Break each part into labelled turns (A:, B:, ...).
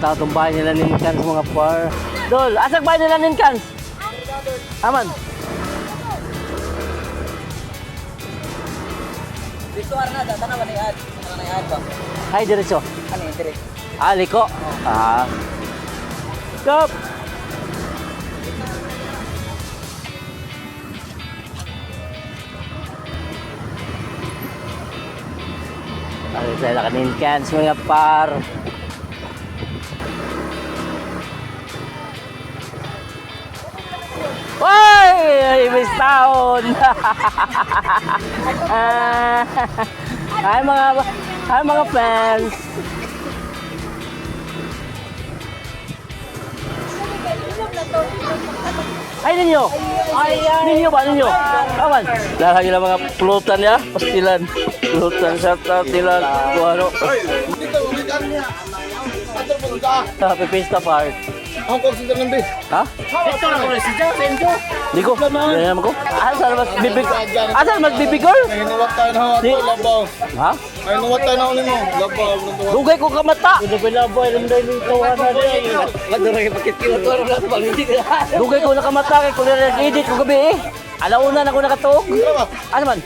A: Ito itong bahay nila Ninkans mga par. Dol, asag bahay nila Ninkans? Aman.
B: Dito na data na maniad. Maniad ba?
A: Ay, diretso.
B: Ano yung dire?
A: Ah, liko. Ah. Stop! Ay, sila ka Ninkans mga par. Ay, miss taon. Hi mga fans. Ay ninyo. Ninyo ba ninyo? Aman. Lagi lang mga pulutan ya, pastilan. Pulutan sa tatilan. Ano? Happy Pista Park.
C: Ang consider ng bis.
A: Ha?
B: Ito na ko si Joe, Senjo.
A: Di ko. Ganyan naman ko. Asal mas bibig. Asal mas bibigol?
C: Nahinuwat tayo na
A: Di.
C: ito, labaw.
A: Ha?
C: Nahinuwat tayo na ulit mo, labaw.
A: Dugay ko kamata.
B: Bilaboy lang dahil yung tawa na din. Madura yung pakit-kilat ko rin lang hindi ka.
A: Dugay ko nakamata kay kuno edit ko gabi eh. Alauna na ko nakatuog. Ano man?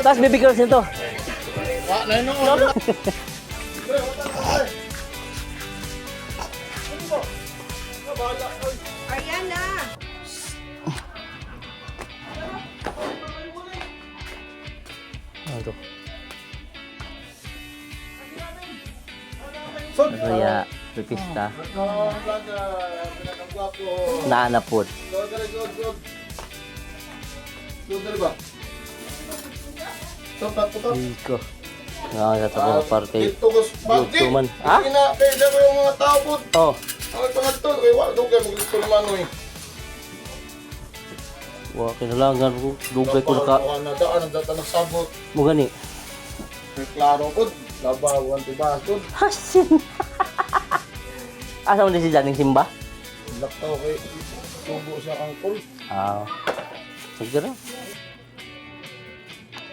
A: Tapos bibigol sinto.
C: Nahinuwat.
D: Ariana!
A: Ano to? Kaya pipista. Naanapod. Iko. Nga sa tabang parte. Gusto man. Ha?
C: Pwede ko yung mga tao po.
A: Oh.
C: Ang pangatlo, kaya wala doon kayo mag-gusto naman eh.
A: Wa kinalangan ko. Dugay ko naka.
C: Nadaan, nadaan ng sabot.
A: Mo gani.
C: Klaro ko, labawan tibasod.
A: Hasin. Asa mo din si Janing Simba?
C: Laktaw kay tubo siya kang kul.
A: Ah. Sige ra.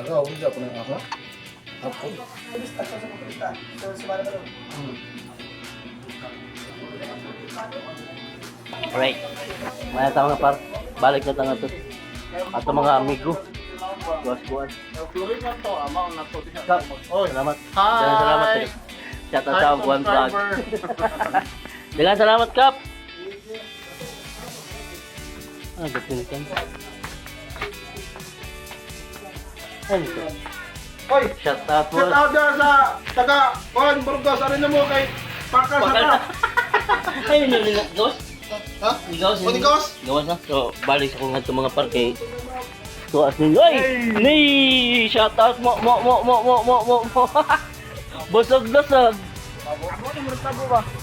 C: Ako, hindi ako nang ako. Ako.
A: Alright. Maya tao na par. Balik na tanga to. Ato mga amigo. Buwan. Kap. Salamat. Salamat. Shout out sa Buwan Vlog. Dengan salamat Kap. Ah, gatin kan. Ano to?
C: Hoy,
A: Shout out
C: shout
A: Buwan.
C: out dyan sa taga Juan Burgos. Ano mo kay Pakas na.
A: Ay, nila gawas.
C: Ha?
A: Gawas.
C: Gawas?
A: Gawas na. So, balik sa kung nga mga parke. Tuas ninyo. Ay! Nay! Shout out mo. Busog-lusog.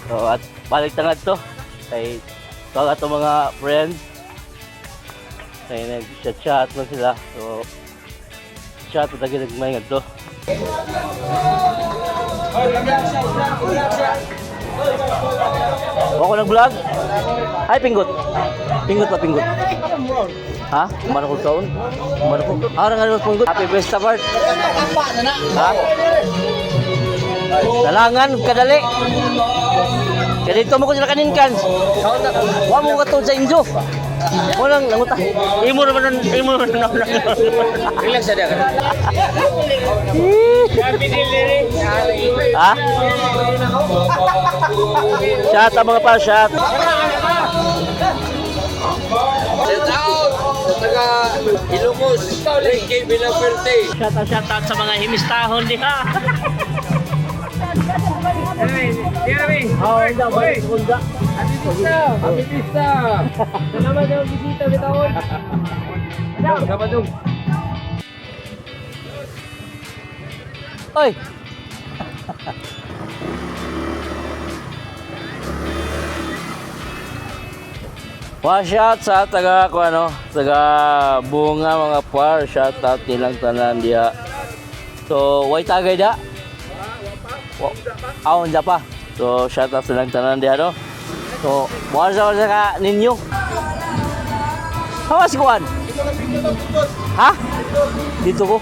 A: So, at balik tangad to. Kay tawag ato mga friends. Kay nag-chat mo sila. So, chat at lagi nagmayngad to. Ako nag-vlog? Ay, pinggot. Pinggot. Ha? Kumano ko taon? Kumano ko? Arang ano pinggot? Happy Pista Park. Ha? Dalangan, kadali. Kaya dito mo ko sila Ninkans. Huwag mo katod sa injo. Walang nanguta. Imo naman.
B: Relax sa dia.
A: Ha? Shot mga pa, shot.
B: Shout out sa taga Ilocos, Ricky Villaverde.
A: Shout out sa mga himistahon diha. Oh, hindi ba? Bunda.
B: Happy Pista! Salamat sa bisita bitawon. Salamat dong.
A: Oy. Shout sa taga bunga mga par, shout out nilang tanan dia. So, way tagay da. Aon da pa. So, shout out nilang tanan dia no. So, mo sa ka ninyo. Hawas kuan. Ha? Dito ko.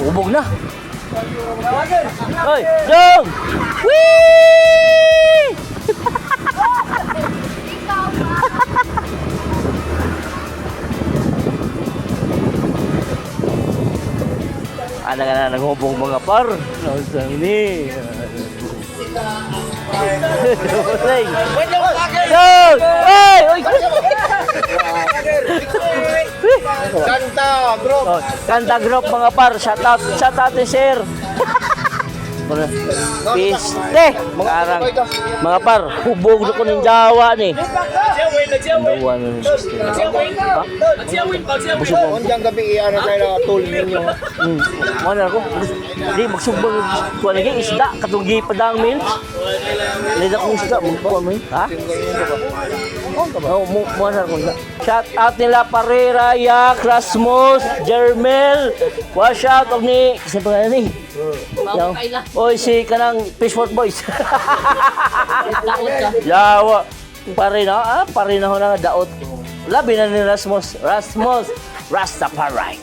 A: Ubog na. Oy, Jong! Wee! Ana ka na nanghubong mga par. Nausang ni. Hey! Go! Hey! Oy!
C: Kanta, bro.
A: Oh, Kanta group mga par. Shout out ni sir. Peace. Karang mga par, hubog na ko ng Jawa ni. Dawa na ng system. Busog mo.
C: Unjang gabi ano tayo tool ninyo.
A: Mana ako? Di magsumbang ko lagi isda katugi padang mil. Leda kong isda magkuha mo. Ha? Oh, mo na ko isda. Shout out nila Parera, Yak, Rasmus, Jermel. Wa shout out ni kasi pa ni. Oy si kanang Fishport Boys. Yawa. Pare na ho na daot. Labi na ni Rasmus. Rastafari.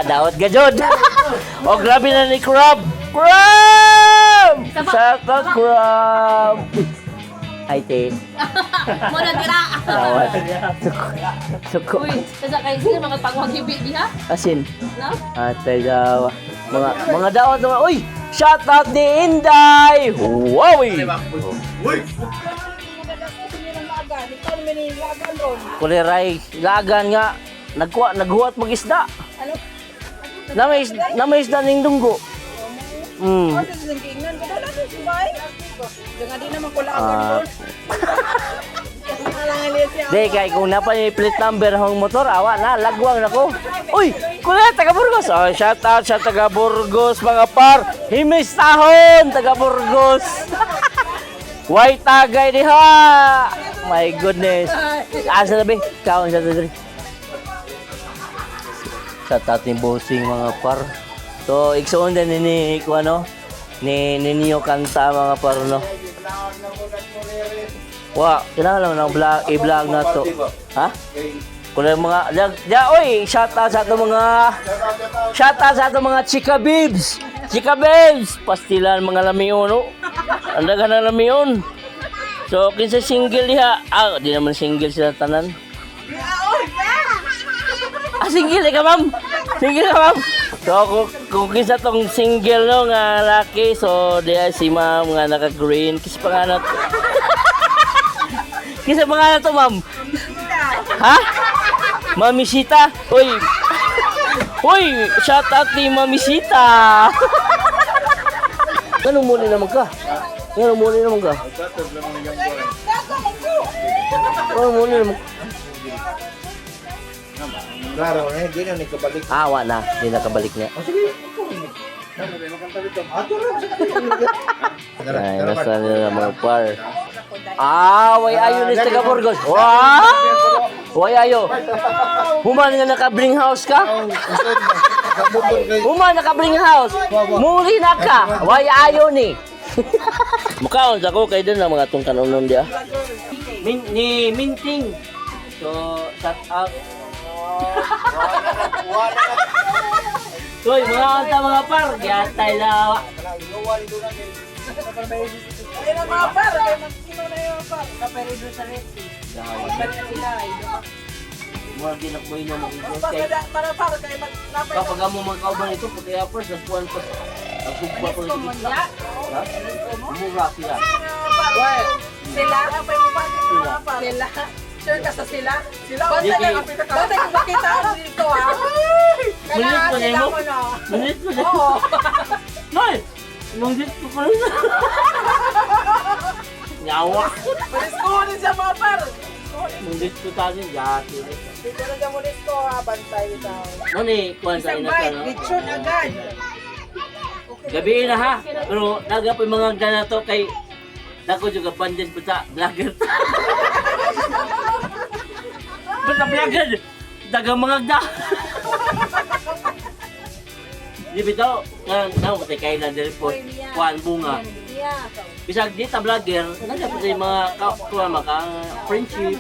A: Daot gajod. O grabe na ni Crab. Shout out Crab. Ay, te.
D: Mo na dira.
A: Tawad. Suko.
D: Uy, sa kay sila mga pangwagibi diha?
A: Asin.
D: No?
A: Atay daw. Mga daot naman. Uy! Shout out ni Inday! Wowi! Kuliray. Lagan nga. Naghuwat mag-isda. Namay isda ning dunggo. Di kay kung napa ni plate number ng motor, awa na, lagwang na ko. Uy, kulit, taga Burgos. Oh, shout out sa taga Burgos, mga par. Himis tahon, taga Burgos. White tagay diha. My goodness. Asa na ba? Kaon sa tadri. Shout out ni Bossing, mga par. So, iksoon din ni ano? Ni Nino Kanta, mga par, no? Wa, kinahanglan lang i-vlog na to. Ha? Kung mga oy, shout out sa ato mga chika babes. Chika babes, pastilan mga lamion, no. Andagan na lamion. So, kinsa single diha? Di naman single sila tanan. Single ka, ma'am. Single ka, ma'am. So, kung kinsa tong single no nga laki, so diya si ma'am nga naka-green. Kisa pangalan. Kisa pangalan to, ma'am? Ha? Mami Sita? Uy! Shout out ni Mami Sita! Ganun muli naman ka? Ganun muli naman ka?
C: Klaro, hindi na nakabalik.
A: Awa na, hindi nakabalik niya. Ay, nasa nila mga par. Way ayo ni taga Burgos. Way ayo. Human nga naka-bring house ka? Human naka-bring house. Muli na ka. Way ayo ni. Mukaon sa ko kay din ang mga tong kanunon dia. Ni Minting. So, shout out. Hoy, mga par, yatay lawa.
B: Ayun ang mga par, kaya mag-ino na yung par. Kapero doon sa reti. Kapero sila,
A: Mga ginakboy na mga ito.
B: para par, kaya mag-napay.
A: Kapag mo magkauban ito, puti appers, nagpuan pa. Nagpugpa ko rin dito. Ha? Mura sila.
B: Sila, napay mo pa mga par. Sila. Sure ka sa sila? Sila, basta kung makita ako dito ha. Kailangan sila mo no.
A: Manit mo na.
B: Oo.
A: Noy! Manggit ko pa rin. Nyawa.
B: Malis ko rin siya mga par.
A: Manggit ko tayo yati.
B: Dito na siya mulis ko ha, bantay ito.
A: Nani, kuwan sa
B: Isang
A: ina
B: bite,
A: ka, no?
B: lechon agad.
A: Gabi na ha. Pero nagapay mga gana to kay dako juga pandyan po sa vlogger. Basta vlogger, dagang mga gda. Di bitaw, nga ko kay na diri po kuan bunga. Bisag di ta vlogger, nagapay mga friendship.